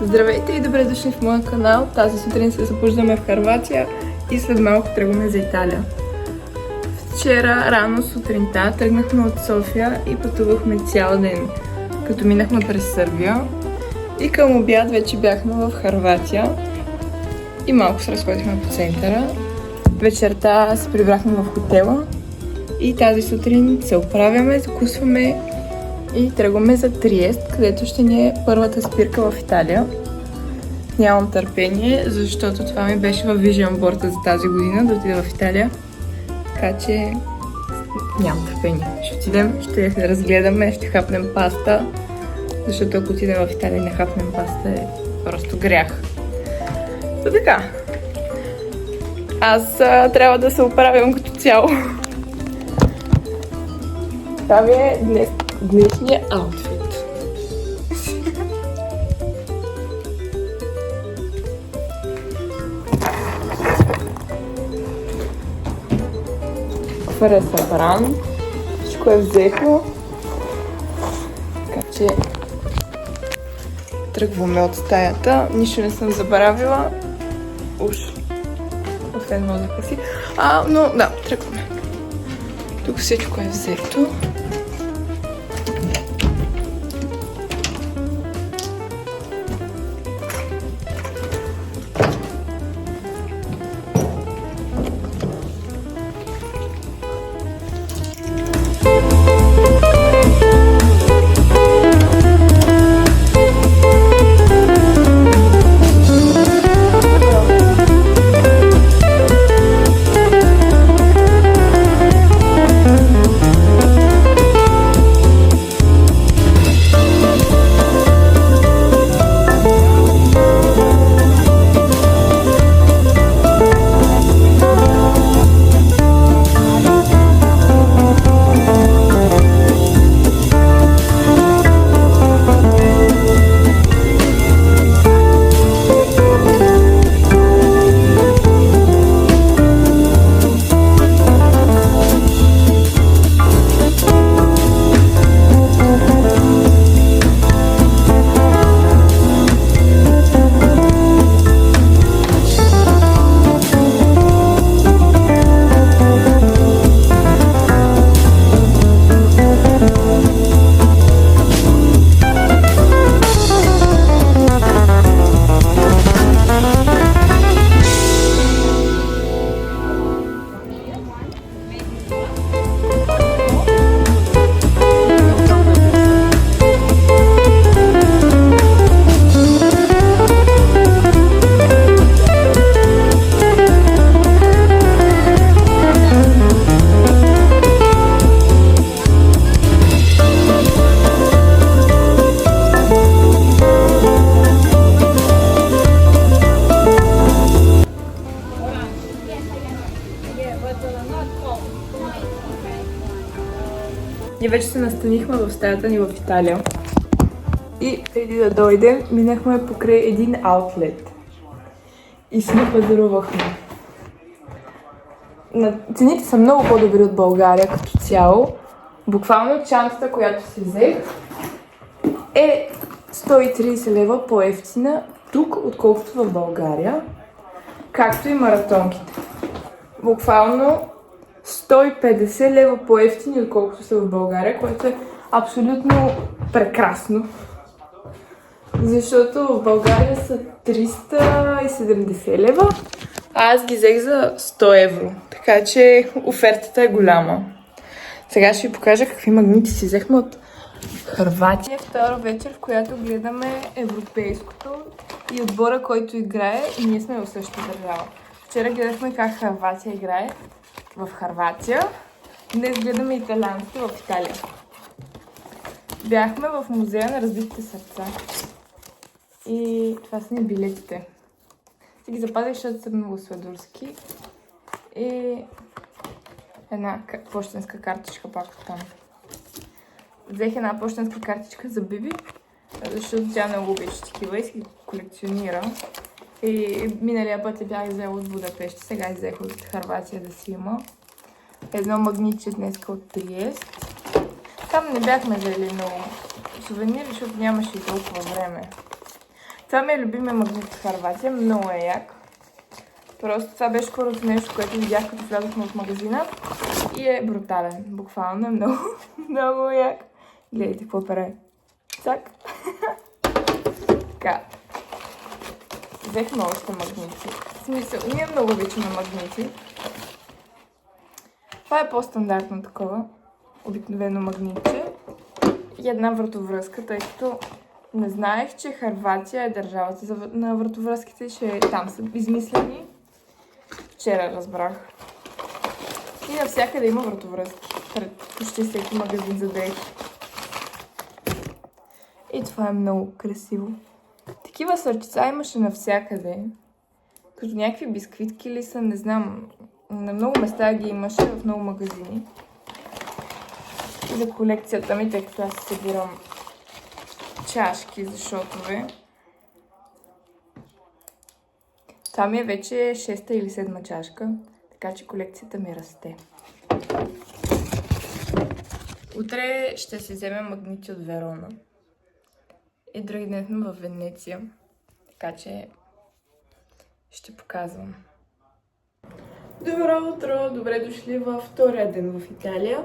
Здравейте и добре дошли в моя канал. Тази сутрин се събуждаме в Хърватия и след малко тръгваме за Италия. Вчера рано сутринта тръгнахме от София и пътувахме цял ден, като минахме през Сърбия. И към обяд вече бяхме в Хърватия и малко се разходихме по центъра. Вечерта се прибрахме в хотела и тази сутрин се оправяме, закусваме и тръгваме за Триест, където ще ни е първата спирка в Италия. Нямам търпение, защото това ми беше във Vision Board за тази година, да отида в Италия. Така че нямам търпение. Ще отидем, ще разгледаме, ще хапнем паста, защото ако отидем в Италия и не хапнем паста е просто грях. То така. Аз трябва да се оправям като цяло. Това ми е днешния аутфит. Куфър е събран, всичко е взето, така че тръгваме от стаята. Нищо не съм забравила, уж, освен мозъка си, но да, тръгваме. Тук всичко е взето. Ние вече се настанихме в стаята ни в Италия. И преди да дойдем, минахме покрай един аутлет. И си напазарувахме. Цените са много по-добри от България като цяло. Буквално чантата, която си взех, е 130 лева по-евтина тук, отколкото в България. Както и маратонките. Буквално 150 лева по-евтини, отколкото са в България, което е абсолютно прекрасно. Защото в България са 370 лева, а аз ги взех за 100 евро. Така че офертата е голяма. Сега ще ви покажа какви магнити си взехме от Хърватия. Втора вечер, в която гледаме европейското и отбора, който играе, и ние сме в същата държава. Вчера гледахме как Хърватия играе в Хърватия. Днес гледаме италианците в Италия. Бяхме в музея на разбитите сърца. И това са ни билетите. Си ги запазих, защото са много сладурски. И една пощенска картичка пак там. Взех една пощенска картичка за Биби, защото тя много обича такива и си ги колекционира. И миналия път я бях взела от Будапеща, сега взех от Хърватия да си има. Едно магнитче днеска от Триест. Там не бяхме взели много сувенири, защото нямаше и толкова време. Това ми е любимия магнит в Хърватия. Много е як. Просто това беше първото нещо, което видях, като влязохме в магазина. И е брутален. Буквално е много, много як. Гледайте какво прави. Цак. Така. Взехме още магнити. В смисъл, ние много обичаме магнити. Това е по-стандартно такова. Обикновено магнитче. И една вратовръзка, тъй като не знаех, че Хърватия е държавата на вратовръзките, че там са измислени. Вчера разбрах. И навсякъде има вратовръзки. Пред почти всеки магазин за дрехи. И това е много красиво. Такива сърчица имаше навсякъде. Като някакви бисквитки ли са, не знам. На много места ги имаше, в много магазини. И за колекцията ми, тъй като аз събирам чашки за шотове. Това ми е вече 6-та или 7-ма чашка, така че колекцията ми расте. Утре ще си вземем магнити от Верона. И други ден сме в Венеция, така че ще показвам. Добро утро! Добре дошли във втория ден в Италия.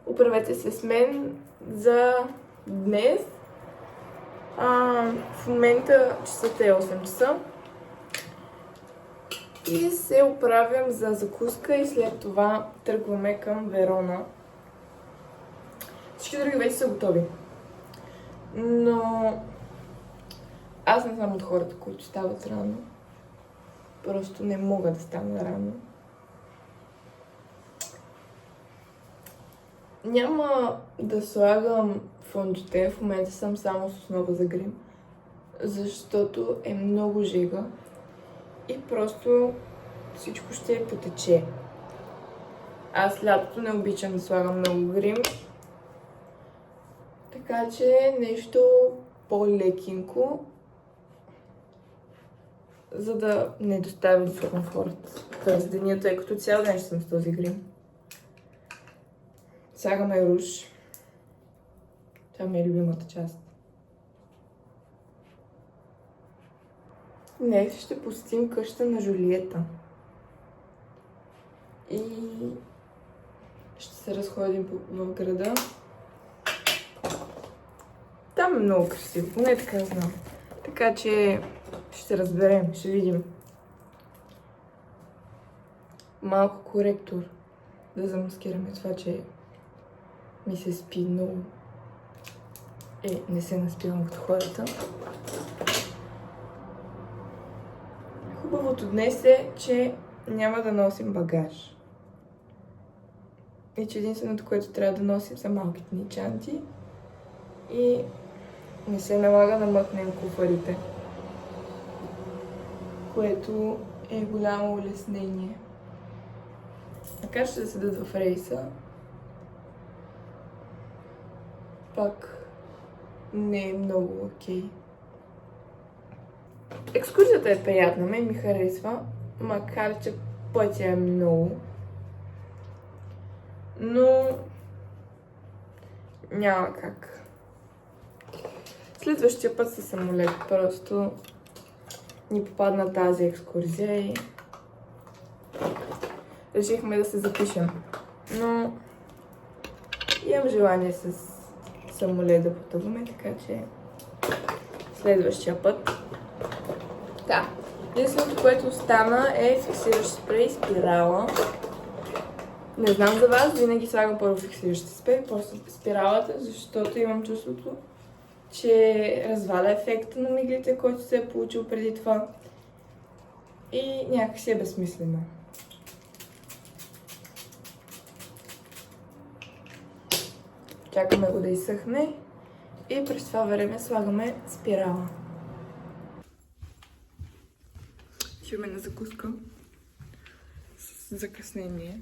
Управете се с мен за днес. В момента часът е 8 часа. И се оправям за закуска и след това тръгваме към Верона. Всички други вече са готови. Но аз не съм от хората, които стават рано. Просто не мога да стана рано. Няма да слагам фончета, в момента съм само с основа за грим, защото е много жега и просто всичко ще потече. Аз лятото не обичам да слагам много грим, така че нещо по-лекинко, за да не доставя дискомфорт през деня, тъй като цял ден ще съм с този грим. Слагаме руж. Това ми е любимата част. Днес ще посетим къща на Жулиета. И ще се разходим в града. Там е много красиво, поне така знам. Така че ще разберем, ще видим. Малко коректор да замаскираме това, че ми се спи много. Не се наспивам като хората. Хубавото днес е, че няма да носим багаж. И че единственото, което трябва да носим, са малките ни чанти. И не се налага да мъкнем куфарите. Което е голямо улеснение. Макар ще да седат в рейса, пак не е много окей. Екскурзията е приятна, мен ми харесва, макар че пътя е много. Но няма как. Следващия път със самолет, просто ни попадна тази екскурзия и решихме да се запишем. Но имам желание с самолет да пътуваме, така че следващия път. Да, единственото, което остана е фиксиращ спрей, спирала. Не знам за вас, винаги слагам първо фиксиращ спрей, просто спиралата, защото имам чувството, че разваля ефекта на миглите, който се е получил преди това. И някакси е безсмислено. Чакаме го да изсъхне и през това време слагаме спирала. Отиваме на закуска с закъснение.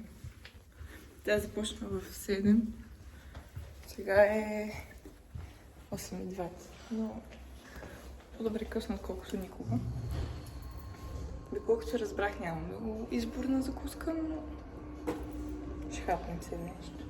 Тя започна в 7. Сега е 8:20. Но по-добре късно, отколкото никога. Доколкото разбрах, нямам много избор на закуска, но ще хапнем се нещо.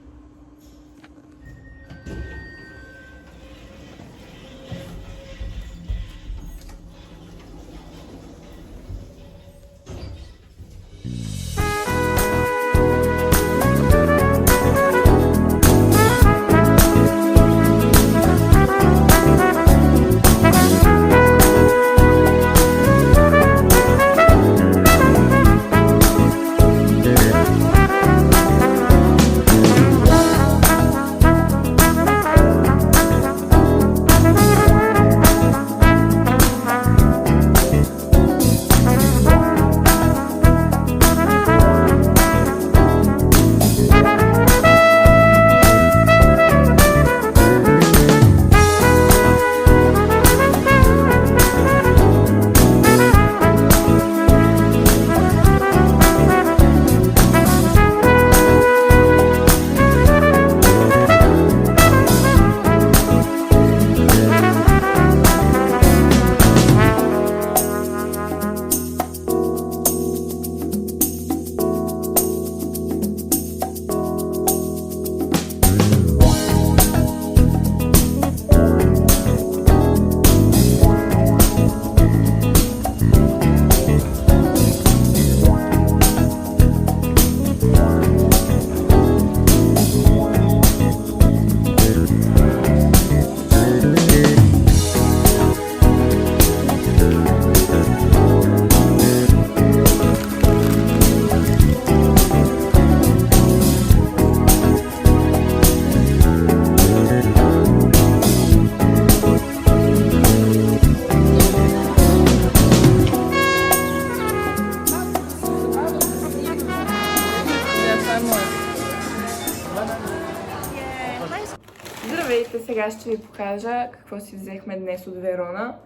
Здравейте, сега ще ви покажа какво си взехме днес от Верона,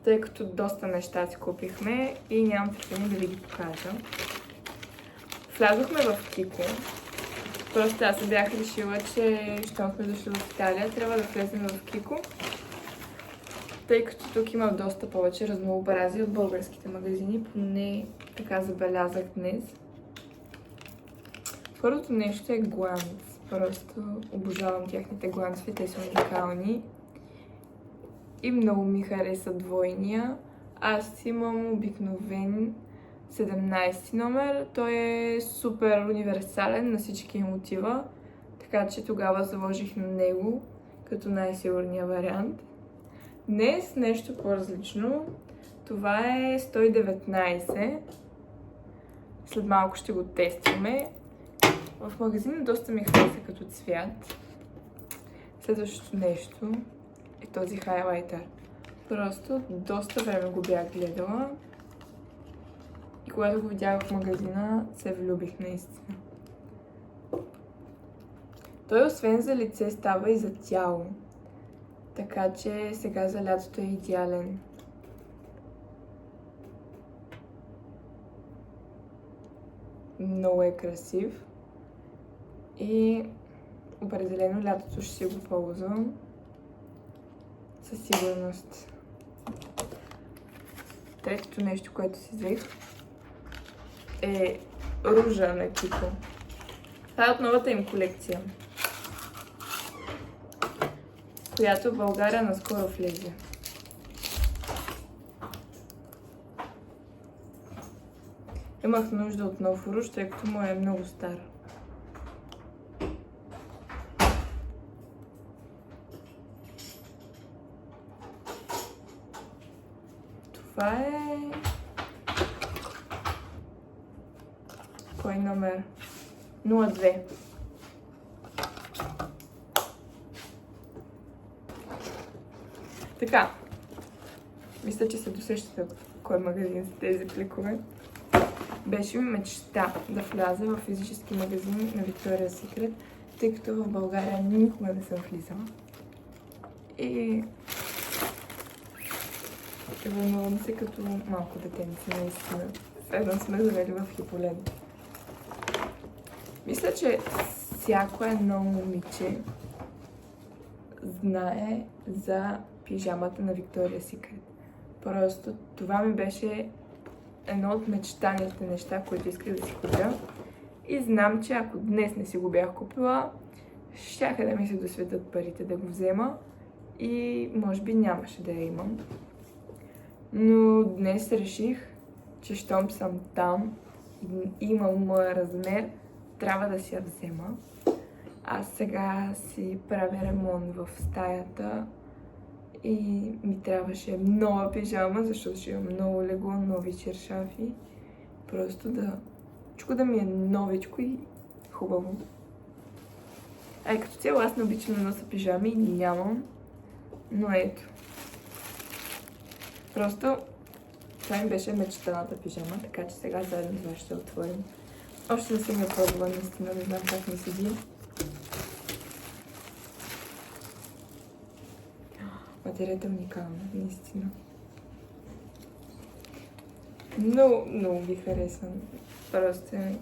тъй като доста неща си купихме и нямам търпение да ви ги покажа. Влязохме в Кико. Просто аз се бях решила, че щом сме дошли в Италия, трябва да влезем в Кико, тъй като тук има доста повече разнообразие от българските магазини, поне така забелязах днес. Първото нещо е гланц. Просто обожавам тяхните гланци, те са уникални. И много ми хареса двойния. Аз имам обикновен 17 номер. Той е супер универсален, на всички им отива. Така че тогава заложих на него като най-сигурния вариант. Днес нещо по-различно. Това е 119. След малко ще го тестваме. В магазина доста ми хареса като цвят. Следващото нещо е този хайлайтър. Просто доста време го бях гледала. И когато го видях в магазина, се влюбих наистина. Той освен за лице става и за тяло. Така че сега за лятото е идеален. Много е красив. И определено лятото ще си го ползвам. Със сигурност. Третото нещо, което си взех, е ружа на Кико. Това е от новата им колекция, която в България наскоро влезе. Имах нужда от нов руж, тъй като му е много стар. Това е... Кой номер? 02. Така. Мисля, че се досещате кой магазин са тези пликове. Беше ми мечта да вляза в физически магазин на Victoria's Secret, тъй като в България никога не съм влизала. И вълнувам се като малко детенце, наистина. Следвам сме завели в Хиполент. Мисля, че всяко едно момиче знае за пижамата на Victoria's Secret. Просто това ми беше едно от мечтаните неща, които исках да си купя. И знам, че ако днес не си го бях купила, щяха да ми се досветят парите да го взема и може би нямаше да я имам. Но днес реших, че щом съм там и имам моя размер, трябва да си я взема. Аз сега си правя ремонт в стаята и ми трябваше нова пижама, защото ще имам ново легло, нови чершафи. Просто да ми е новичко и хубаво. Като цяло аз не обичам да нося пижами и нямам, но ето. Просто това ми беше мечтаната пижама, така че сега заедно с вас ще отворим. Още не съм я пробвала, наистина не знам как ми седи. Материята е уникална, наистина. Много ви харесвам. Просто е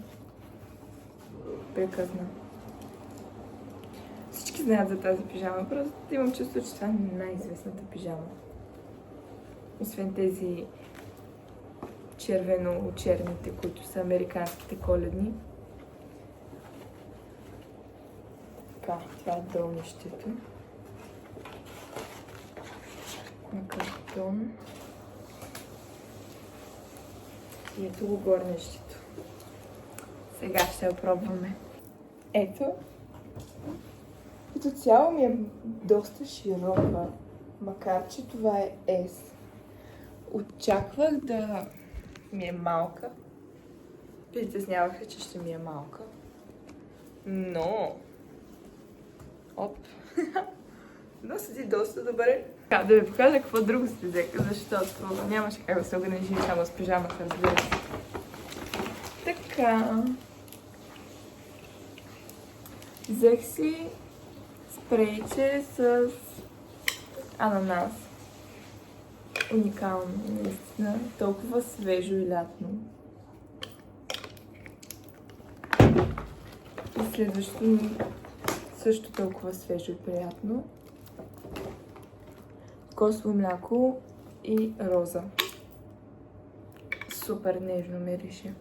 приказна. Всички знаят за тази пижама, просто имам чувство, че това е най-известната пижама. Освен тези червено-черните, които са американските коледни. Така, това е долнището. На картон. И ето го горнището. Сега ще я пробваме. Ето. Като цяло ми е доста широка, макар че това е S. Очаквах да ми е малка. Притесняваха, че ще ми е малка. Но... Оп! Но седи доста добре. Така, да ви покажа какво друго сте взеха, защото нямаше как да се ограничи само с пижамата, разбира се. Така... Взех си спрейче с ананас. Уникално, наистина. Толкова свежо и лятно. И следващото ми също толкова свежо и приятно. Кокосово мляко и роза. Супер нежно мирише.